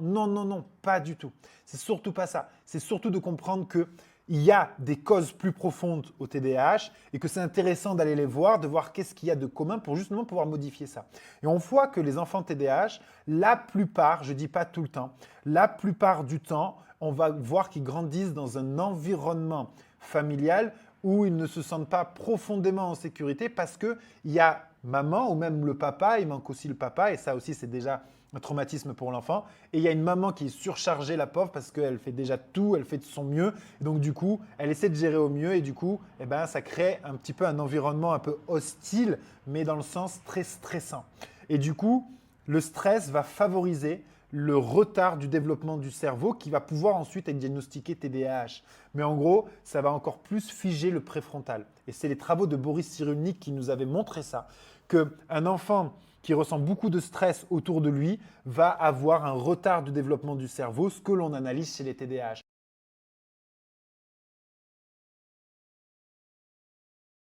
Non, non, non, pas du tout. C'est surtout pas ça. C'est surtout de comprendre qu'il y a des causes plus profondes au TDAH et que c'est intéressant d'aller les voir, de voir qu'est-ce qu'il y a de commun pour justement pouvoir modifier ça. Et on voit que les enfants TDAH, la plupart, je ne dis pas tout le temps, la plupart du temps, on va voir qu'ils grandissent dans un environnement familial où ils ne se sentent pas profondément en sécurité parce qu'il y a maman ou même le papa, il manque aussi le papa et ça aussi c'est déjà un traumatisme pour l'enfant. Et il y a une maman qui est surchargée, la pauvre, parce qu'elle fait déjà tout, elle fait de son mieux. Et donc, du coup, elle essaie de gérer au mieux. Et du coup, eh ben, ça crée un petit peu un environnement un peu hostile, mais dans le sens très stressant. Et du coup, le stress va favoriser le retard du développement du cerveau qui va pouvoir ensuite être diagnostiqué TDAH. Mais en gros, ça va encore plus figer le préfrontal. Et c'est les travaux de Boris Cyrulnik qui nous avaient montré ça, qu'un enfant qui ressent beaucoup de stress autour de lui va avoir un retard du développement du cerveau, ce que l'on analyse chez les TDAH.